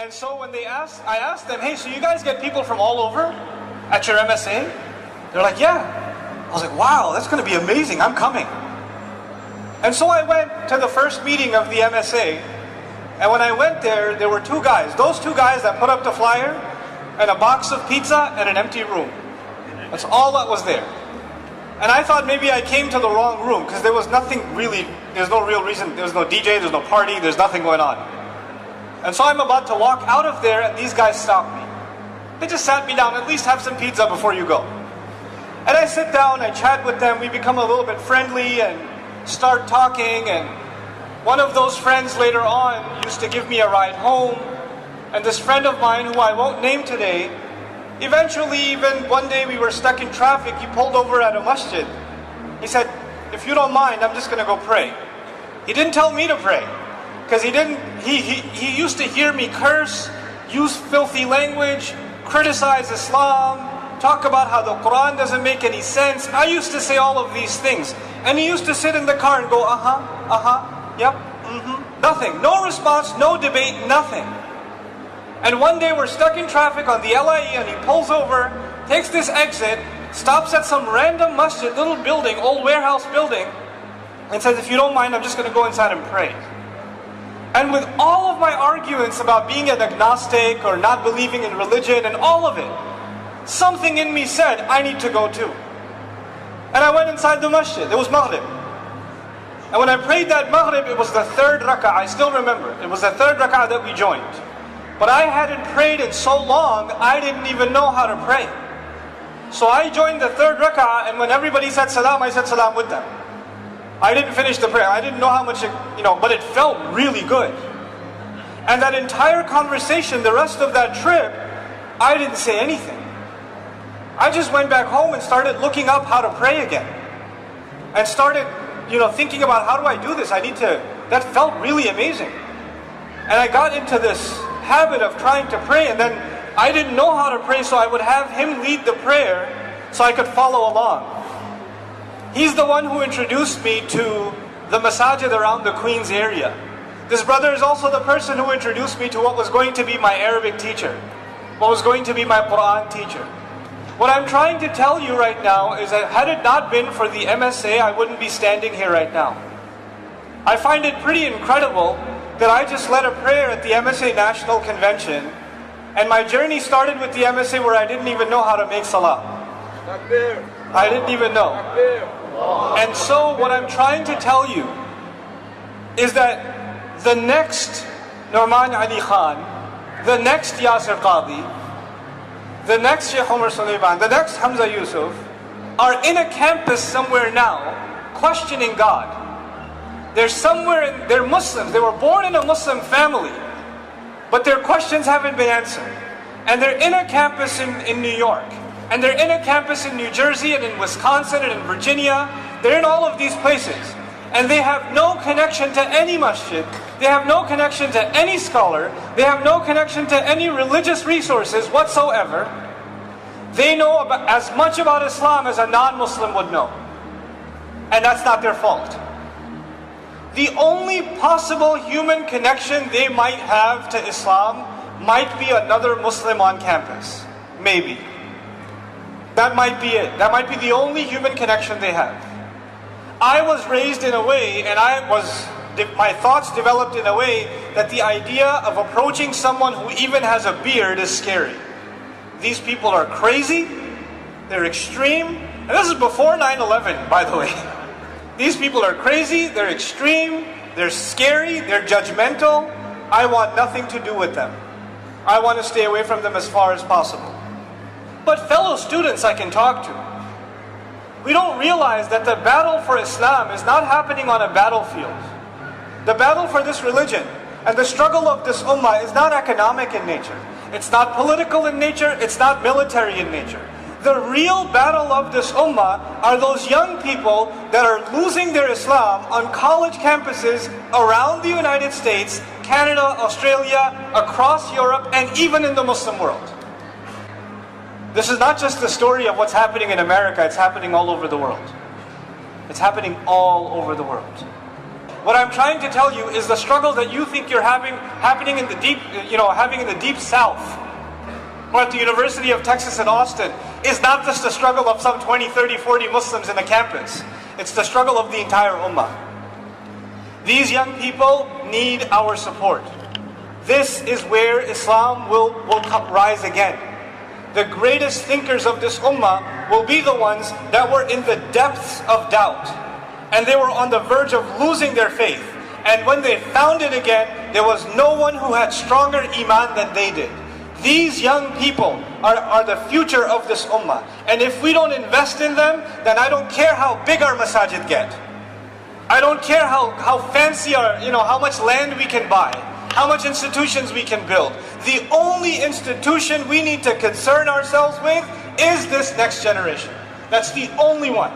And so when I asked them, hey, so you guys get people from all over at your MSA? They're like, yeah. I was like, wow, that's going to be amazing. I'm coming. And so I went to the first meeting of the MSA. And when I went there, there were two guys. Those two guys that put up the flyer and a box of pizza and an empty room. That's all that was there. And I thought maybe I came to the wrong room because there was nothing really, there's no real reason. There's no DJ, there's no party, there's nothing going on. And so I'm about to walk out of there and these guys stopped me. They just sat me down, at least have some pizza before you go. And I sit down, I chat with them, we become a little bit friendly and start talking. And one of those friends later on used to give me a ride home. And this friend of mine, who I won't name today, eventually even one day we were stuck in traffic, he pulled over at a masjid. He said, if you don't mind, I'm just going to go pray. He didn't tell me to pray. Because he used to hear me curse, use filthy language, criticize Islam, talk about how the Quran doesn't make any sense. I used to say all of these things. And he used to sit in the car and go, yep, nothing. No response, no debate, nothing. And one day we're stuck in traffic on the LIE and he pulls over, takes this exit, stops at some random masjid, little building, old warehouse building, and says, if you don't mind, I'm just going to go inside and pray. And with all of my arguments about being an agnostic or not believing in religion and all of it, something in me said, I need to go too. And I went inside the masjid. It was Maghrib. And when I prayed that Maghrib, it was the third rak'ah. I still remember. It was the third rak'ah that we joined. But I hadn't prayed in so long, I didn't even know how to pray. So I joined the third rak'ah, and when everybody said salam, I said salam with them. I didn't finish the prayer. I didn't know how much, but it felt really good. And that entire conversation, the rest of that trip, I didn't say anything. I just went back home and started looking up how to pray again. And started, thinking about how do I do this? That felt really amazing. And I got into this habit of trying to pray, and then I didn't know how to pray, so I would have him lead the prayer so I could follow along. He's the one who introduced me to the masajid around the Queens area. This brother is also the person who introduced me to what was going to be my Arabic teacher, what was going to be my Quran teacher. What I'm trying to tell you right now is that had it not been for the MSA, I wouldn't be standing here right now. I find it pretty incredible that I just led a prayer at the MSA National Convention, and my journey started with the MSA where I didn't even know how to make salah. I didn't even know. And so what I'm trying to tell you is that the next Nouman Ali Khan, the next Yasir Qadi, the next Sheik Nouman, the next Hamza Yusuf are in a campus somewhere now questioning God. They're Muslims, they were born in a Muslim family, but their questions haven't been answered. And they're in a campus in New York, and they're in a campus in New Jersey and in Wisconsin and in Virginia. They're in all of these places. And they have no connection to any masjid. They have no connection to any scholar. They have no connection to any religious resources whatsoever. They know as much about Islam as a non-Muslim would know. And that's not their fault. The only possible human connection they might have to Islam might be another Muslim on campus. Maybe. That might be it. That might be the only human connection they have. I was raised in a way, and my thoughts developed in a way that the idea of approaching someone who even has a beard is scary. These people are crazy, they're extreme, and this is before 9/11, by the way. These people are crazy, they're extreme, they're scary, they're judgmental. I want nothing to do with them. I want to stay away from them as far as possible. But fellow students I can talk to, we don't realize that the battle for Islam is not happening on a battlefield. The battle for this religion and the struggle of this ummah is not economic in nature. It's not political in nature, it's not military in nature. The real battle of this ummah are those young people that are losing their Islam on college campuses around the United States, Canada, Australia, across Europe, and even in the Muslim world. This is not just the story of what's happening in America, it's happening all over the world. It's happening all over the world. What I'm trying to tell you is the struggle that you think you're happening in the deep, having in the deep South, or at the University of Texas at Austin, is not just the struggle of some 20, 30, 40 Muslims in the campus. It's the struggle of the entire ummah. These young people need our support. This is where Islam will rise again. The greatest thinkers of this ummah will be the ones that were in the depths of doubt. And they were on the verge of losing their faith. And when they found it again, there was no one who had stronger iman than they did. These young people are the future of this ummah. And if we don't invest in them, then I don't care how big our masajid get. I don't care how fancy how much land we can buy, how much institutions we can build. The only institution we need to concern ourselves with is this next generation. That's the only one.